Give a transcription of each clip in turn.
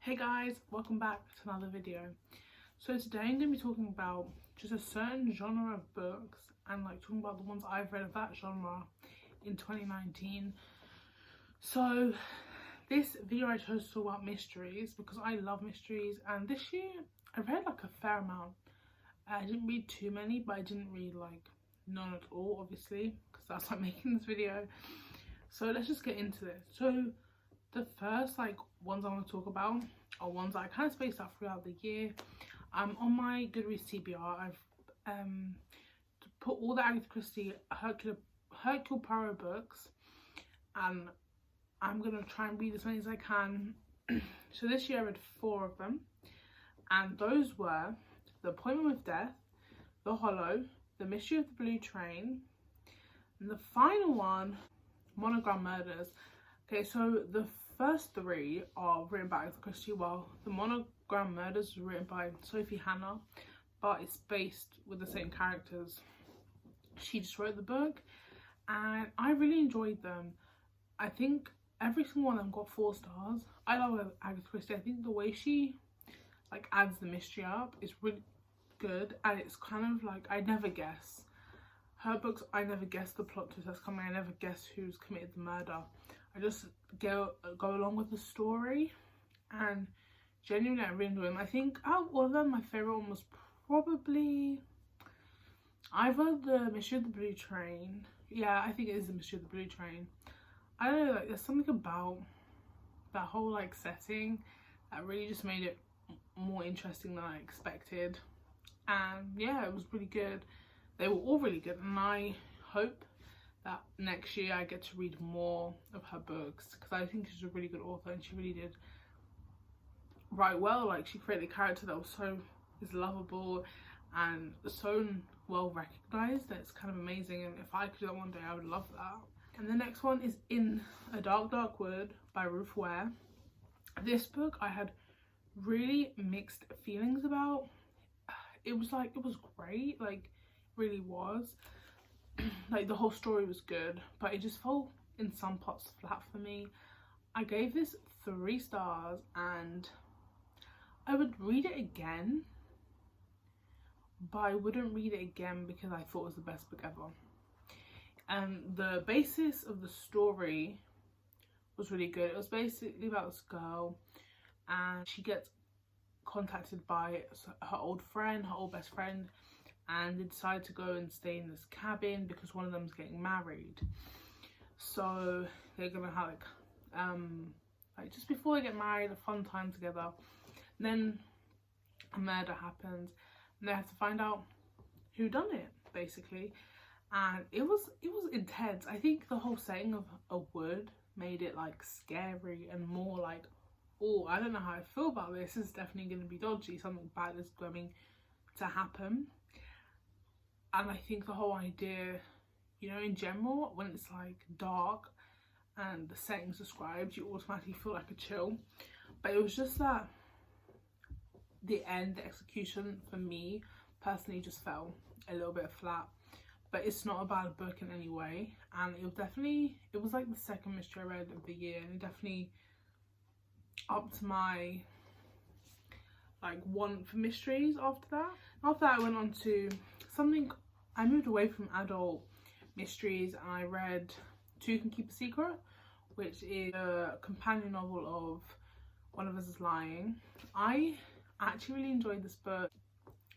Hey guys, welcome back to another video. So today I'm going to be talking about just a certain genre of books and talking about the ones I've read of that genre in 2019. So this video I chose to talk about mysteries because I love mysteries, and this year I read a fair amount. I didn't read too many, but I didn't read none at all, obviously, because that's why I'm making this video. So let's just get into this. So the first ones I want to talk about are ones that I kind of spaced out throughout the year. On my Goodreads TBR, I've put all the Agatha Christie Hercule Poirot books, and I'm gonna try and read as many as I can. So this year I read 4 of them, and those were The Appointment with Death, The Hollow, The Mystery of the Blue Train, and the final one, Monogram Murders. Okay, so the first 3 are written by Agatha Christie, while the Monogram Murders was written by Sophie Hannah, but it's based with the same characters. She just wrote the book, and I really enjoyed them. I think every single one of them got 4 stars. I love Agatha Christie. I think the way she adds the mystery up is really good, and it's kind of I never guess. Her books, I never guess the plot twist that's coming. I never guess who's committed the murder. I just go along with the story, and genuinely I really enjoy them. I think out of all of them, my favourite one was probably either The Mystery of the Blue Train. Yeah, I think it is The Mystery of the Blue Train. I don't know, there's something about that whole setting that really just made it more interesting than I expected. And yeah, it was really good. They were all really good, and I hope that next year I get to read more of her books, because I think she's a really good author, and she really did write well. She created a character that is lovable and so well recognized that it's kind of amazing, and if I could do that one day I would love that. And the next one is In a Dark Dark Wood by Ruth Ware. This book I had really mixed feelings about. It was great, really was. The whole story was good, but it just fell in some parts flat for me. I gave this 3 stars, and I would read it again, but I wouldn't read it again because I thought it was the best book ever. And the basis of the story was really good. It was basically about this girl, and she gets contacted by her old best friend, and they decide to go and stay in this cabin because one of them's getting married. So they're gonna have just before they get married, a fun time together. And then a murder happens, and they have to find out who done it, basically. And it was intense. I think the whole setting of a wood made it scary and more oh, I don't know how I feel about this. This is definitely going to be dodgy. Something bad is going to happen. And I think the whole idea, in general, when it's dark and the setting's described, you automatically feel a chill. But it was just that the execution for me personally just fell a little bit flat. But it's not a bad book in any way, and it was the second mystery I read of the year, and it definitely upped my want for mysteries after that. After that I went on to something. I moved away from adult mysteries, and I read Two Can Keep a Secret, which is a companion novel of One of Us is Lying. I actually really enjoyed this book.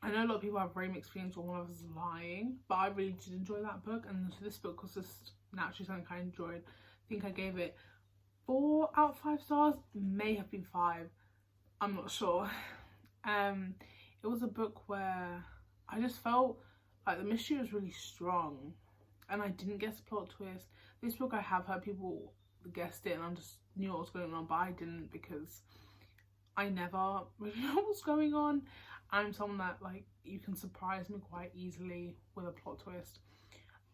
I know a lot of people have very mixed feelings on One of Us is Lying, but I really did enjoy that book, and so this book was just naturally something I enjoyed. I think I gave it 4 out of 5 stars, may have been 5, I'm not sure. It was a book where I just felt the mystery was really strong, and I didn't guess the plot twist. This book I have heard people guessed it, and I just knew what was going on, but I didn't, because I never really know what's going on. I'm someone that you can surprise me quite easily with a plot twist.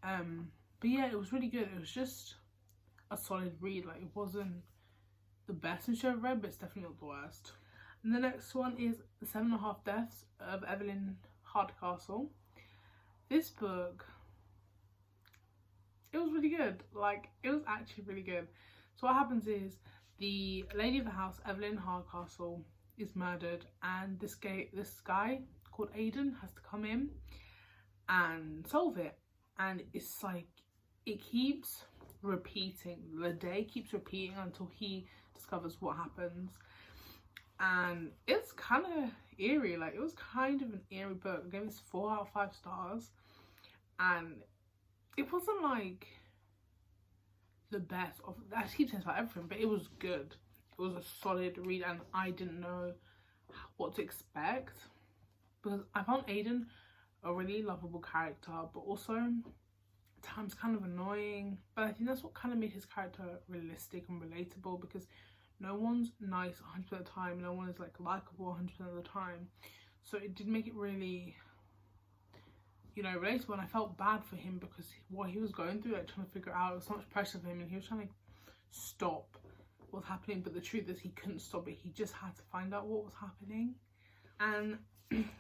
But yeah, it was really good. It was just a solid read. It wasn't the best mystery I've read, but it's definitely not the worst. And the next one is The 7.5 Deaths of Evelyn Hardcastle. This book, it was really good. It was actually really good. So what happens is the lady of the house, Evelyn Hardcastle, is murdered, and this guy called Aidan has to come in and solve it. And it's like, it keeps repeating, the day keeps repeating until he discovers what happens. And it's kind of eerie, like it was kind of an eerie book. I gave this 4 out of 5 stars, and it wasn't like the best of, I keep saying about everything, but it was good. It was a solid read, and I didn't know what to expect, because I found Aidan a really lovable character, but also at times kind of annoying. But I think that's what kind of made his character realistic and relatable, because no one's nice 100% of the time, no one is like likable 100% of the time. So it did make it really, you know, relatable, and I felt bad for him because what he was going through, like trying to figure out, it was so much pressure for him, and he was trying to stop what was happening, but the truth is he couldn't stop it. He just had to find out what was happening. And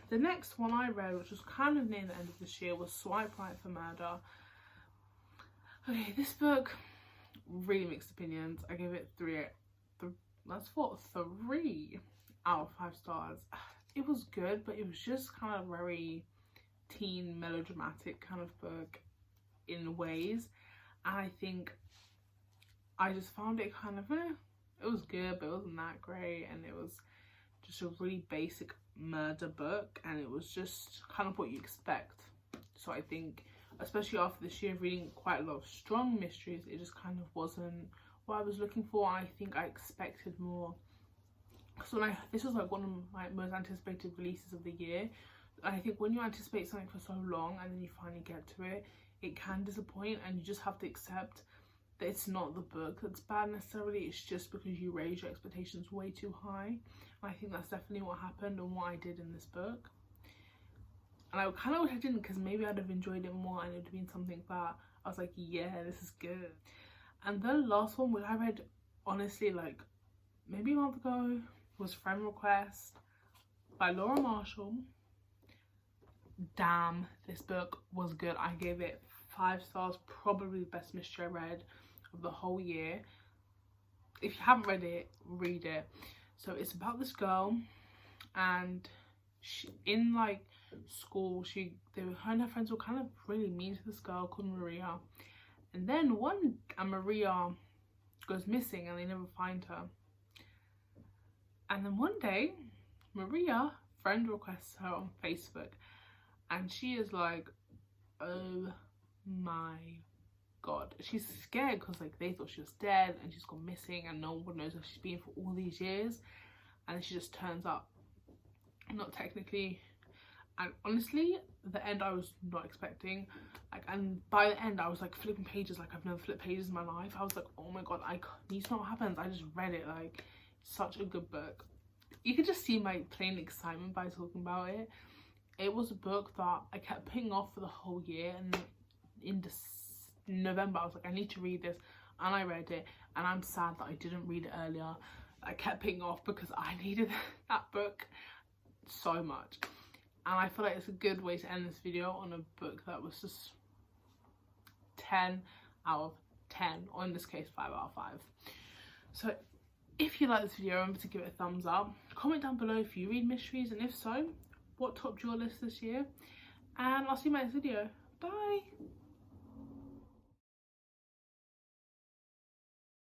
the next one I read, which was kind of near the end of this year, was Swipe Right for Murder. Okay, this book, really mixed opinions. I gave it 3 out of 5 stars. It was good, but it was just kind of very teen melodramatic kind of book in ways, and I think I just found it kind of it was good, but it wasn't that great, and it was just a really basic murder book, and it was just kind of what you expect. So I think, especially after this year of reading quite a lot of strong mysteries, it just kind of wasn't what I was looking for. I think I expected more, because this was like one of my most anticipated releases of the year. I think when you anticipate something for so long and then you finally get to it, it can disappoint, and you just have to accept that it's not the book that's bad necessarily, it's just because you raise your expectations way too high. And I think that's definitely what happened and what I did in this book. And I kind of wish I didn't, because maybe I'd have enjoyed it more and it would have been something that I was like, yeah, this is good. And the last one, which I read honestly like maybe a month ago, was Friend Request by Laura Marshall. Damn, this book was good. I gave it 5 stars, probably the best mystery I read of the whole year. If you haven't read it, read it. So it's about this girl, and she, in like school, her and her friends were kind of really mean to this girl called Maria, and then Maria goes missing and they never find her. And then one day, Maria friend requests her on Facebook, and she is like, oh my god, she's scared because like they thought she was dead and she's gone missing and no one knows where she's been for all these years, and she just turns up, not technically. And honestly, the end I was not expecting, like, and by the end I was like flipping pages like I've never flipped pages in my life. I was like, oh my god, I need to know what happens. I just read it. Like, such a good book. You could just see my plain excitement by talking about it. It was a book that I kept putting off for the whole year, and in November I was like, I need to read this, and I read it, and I'm sad that I didn't read it earlier. I kept putting off because I needed that book so much. And I feel like it's a good way to end this video on a book that was just 10 out of 10, or in this case 5 out of 5. So if you like this video, remember to give it a thumbs up. Comment down below if you read mysteries, and if so, what topped your list this year. And I'll see you in my next video. Bye!